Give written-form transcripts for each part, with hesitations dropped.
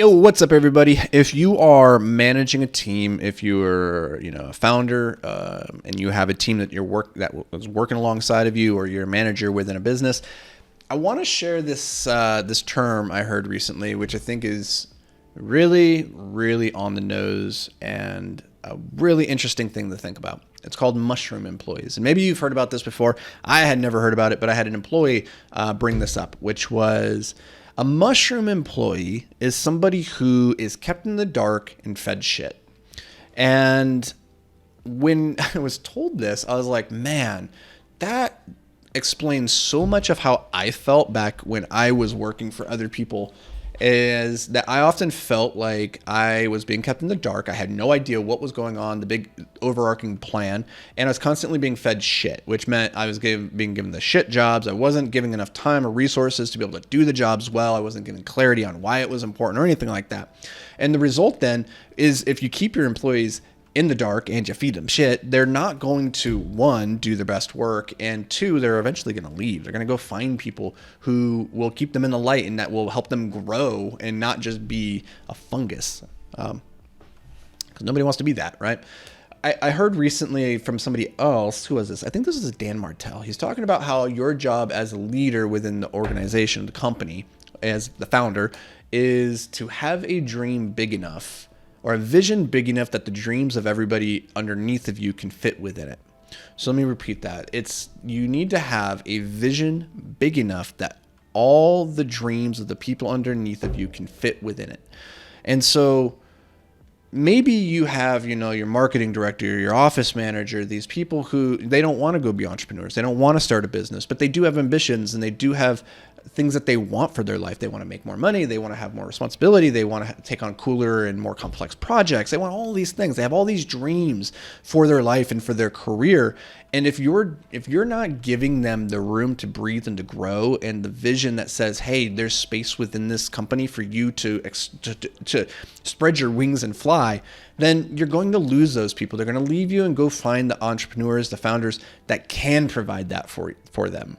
Yo, what's up, everybody? If you are managing a team, if you're, a founder, and you have a team that was working alongside of you, or you're a manager within a business, I want to share this term I heard recently, which I think is really, really on the nose and a really interesting thing to think about. It's called mushroom employees. And maybe you've heard about this before. I had never heard about it, but I had an employee bring this up, which was a mushroom employee is somebody who is kept in the dark and fed shit. And when I was told this, I was like, man, that explains so much of how I felt back when I was working for other people. Is that I often felt like I was being kept in the dark. I had no idea what was going on, the big overarching plan, and I was constantly being fed shit, which meant I was being given the shit jobs. I wasn't giving enough time or resources to be able to do the jobs well. I wasn't giving clarity on why it was important or anything like that. And the result then is if you keep your employees in the dark and you feed them shit, they're not going to, one, do their best work, and two, they're eventually going to leave. They're going to go find people who will keep them in the light and that will help them grow and not just be a fungus. Because nobody wants to be that, right? I heard recently from somebody else, who was this? I think this is Dan Martell. He's talking about how your job as a leader within the organization, the company, as the founder, is to have a dream big enough or a vision big enough that the dreams of everybody underneath of you can fit within it. So let me repeat that. You need to have a vision big enough that all the dreams of the people underneath of you can fit within it. And so maybe you have, your marketing director, your office manager, these people who they don't want to go be entrepreneurs. They don't want to start a business, but they do have ambitions and they do have things that they want for their life. They want to make more money. They want to have more responsibility. They want to take on cooler and more complex projects. They want all these things. They have all these dreams for their life and for their career. And if you're not giving them the room to breathe and to grow and the vision that says, hey, there's space within this company for you to spread your wings and fly, then you're going to lose those people. They're going to leave you and go find the entrepreneurs, the founders that can provide that for them.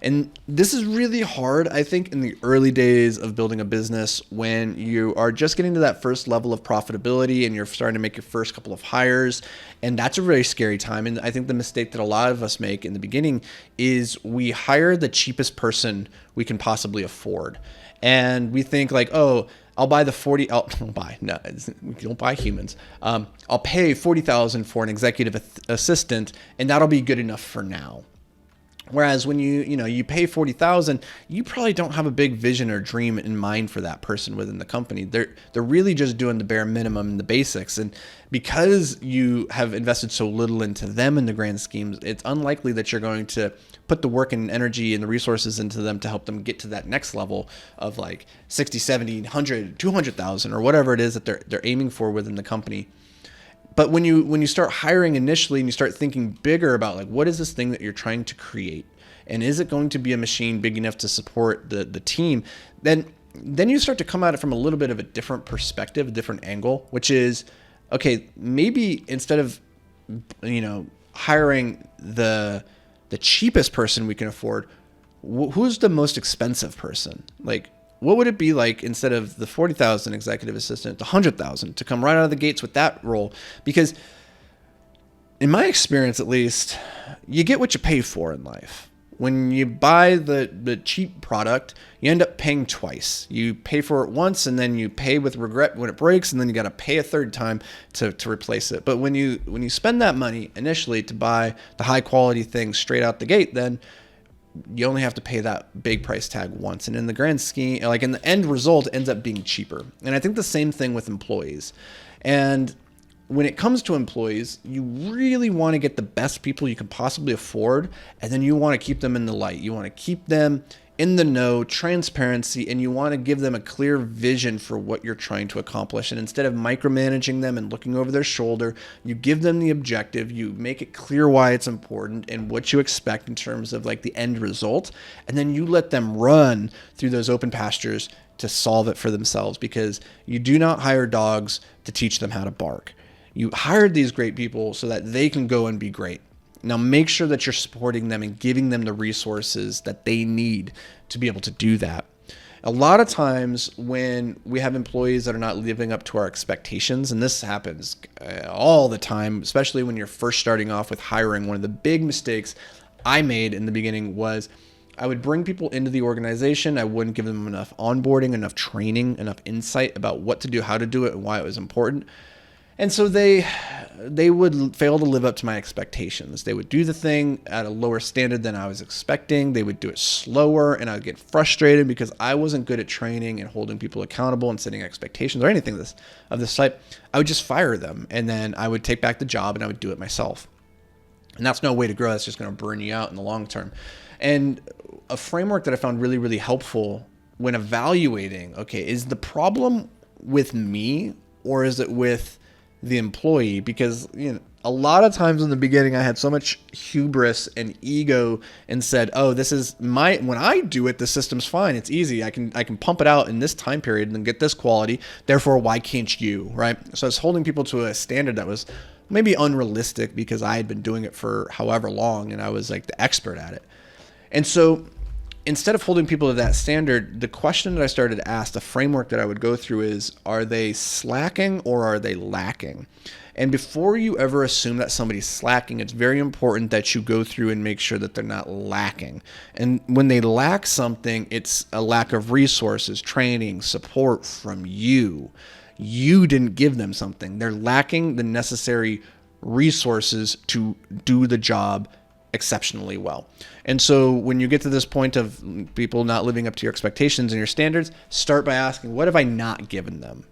And this is really hard, I think, in the early days of building a business when you are just getting to that first level of profitability and you're starting to make your first couple of hires. And that's a very scary time. And I think the mistake that a lot of us make in the beginning is we hire the cheapest person we can possibly afford. And we think like, oh, I'll buy the 40, I'll buy, no, we don't buy humans. I'll pay $40,000 for an executive assistant and that'll be good enough for now. Whereas when you pay $40,000, you probably don't have a big vision or dream in mind for that person within the company. They're really just doing the bare minimum and the basics. And because you have invested so little into them in the grand schemes, it's unlikely that you're going to put the work and energy and the resources into them to help them get to that next level of like 60, 70, 100, 200,000 or whatever it is that they're aiming for within the company. But when you start hiring initially and you start thinking bigger about like, what is this thing that you're trying to create? And is it going to be a machine big enough to support the team? Then you start to come at it from a little bit of a different perspective, a different angle, which is, okay, maybe instead of, hiring the cheapest person we can afford, who's the most expensive person? Like, what would it be like instead of the 40,000 executive assistant, the 100,000 to come right out of the gates with that role? Because in my experience, at least, you get what you pay for in life. When you buy the cheap product, you end up paying twice. You pay for it once and then you pay with regret when it breaks, and then you got to pay a third time to replace it. But when you spend that money initially to buy the high quality thing straight out the gate, then you only have to pay that big price tag once. And in the grand scheme, like in the end result, it ends up being cheaper. And I think the same thing with employees. And when it comes to employees, you really want to get the best people you can possibly afford. And then you want to keep them in the light. You want to keep them in the know, transparency, and you want to give them a clear vision for what you're trying to accomplish. And instead of micromanaging them and looking over their shoulder, you give them the objective, you make it clear why it's important and what you expect in terms of like the end result. And then you let them run through those open pastures to solve it for themselves, because you do not hire dogs to teach them how to bark. You hired these great people so that they can go and be great. Now make sure that you're supporting them and giving them the resources that they need to be able to do that. A lot of times when we have employees that are not living up to our expectations, and this happens all the time, especially when you're first starting off with hiring, one of the big mistakes I made in the beginning was I would bring people into the organization. I wouldn't give them enough onboarding, enough training, enough insight about what to do, how to do it, and why it was important. And so they would fail to live up to my expectations. They would do the thing at a lower standard than I was expecting. They would do it slower, and I would get frustrated because I wasn't good at training and holding people accountable and setting expectations or anything of this type. I would just fire them, and then I would take back the job and I would do it myself. And that's no way to grow. That's just going to burn you out in the long term. And a framework that I found really, really helpful when evaluating, okay, is the problem with me or is it with the employee? Because, you know, a lot of times in the beginning, I had so much hubris and ego and said, oh, this is when I do it, the system's fine. It's easy. I can pump it out in this time period and then get this quality. Therefore, why can't you? Right. So I was holding people to a standard that was maybe unrealistic because I had been doing it for however long and I was like the expert at it. And so instead of holding people to that standard, the question that I started to ask, the framework that I would go through is, are they slacking or are they lacking? And before you ever assume that somebody's slacking, it's very important that you go through and make sure that they're not lacking. And when they lack something, it's a lack of resources, training, support from you. You didn't give them something. They're lacking the necessary resources to do the job exceptionally well. And so when you get to this point of people not living up to your expectations and your standards, start by asking, what have I not given them?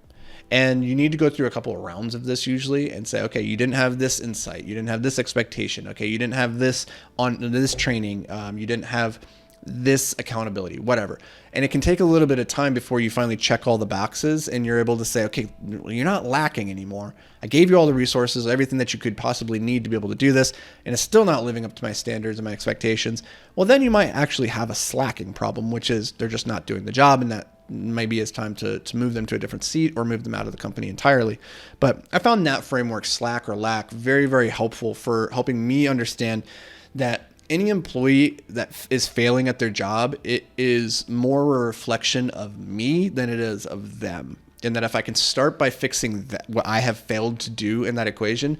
And you need to go through a couple of rounds of this usually and say, okay, you didn't have this insight. You didn't have this expectation. Okay, you didn't have this on this training. You didn't have this accountability, whatever. And it can take a little bit of time before you finally check all the boxes and you're able to say, okay, you're not lacking anymore. I gave you all the resources, everything that you could possibly need to be able to do this, and it's still not living up to my standards and my expectations. Well, then you might actually have a slacking problem, which is they're just not doing the job, and that maybe it's time to move them to a different seat or move them out of the company entirely. But I found that framework, slack or lack, very, very helpful for helping me understand that any employee that is failing at their job, it is more a reflection of me than it is of them. And that if I can start by fixing what I have failed to do in that equation,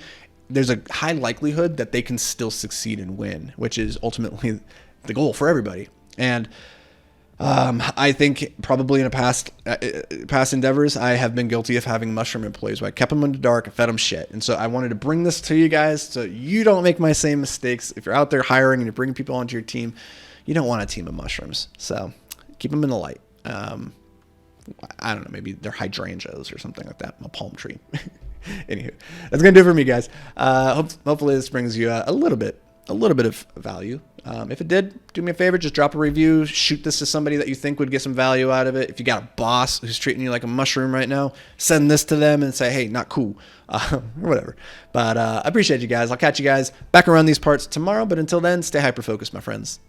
there's a high likelihood that they can still succeed and win, which is ultimately the goal for everybody. And I think probably in a past endeavors, I have been guilty of having mushroom employees where I kept them in the dark and fed them shit. And so I wanted to bring this to you guys so you don't make my same mistakes. If you're out there hiring and you're bringing people onto your team, you don't want a team of mushrooms. So keep them in the light. I don't know, maybe they're hydrangeas or something like that, a palm tree. Anywho, that's going to do it for me, guys. Hopefully this brings you a little bit of value. If it did, do me a favor, just drop a review, shoot this to somebody that you think would get some value out of it. If you got a boss who's treating you like a mushroom right now, send this to them and say, hey, not cool, or whatever. But I appreciate you guys. I'll catch you guys back around these parts tomorrow. But until then, stay hyper-focused, my friends.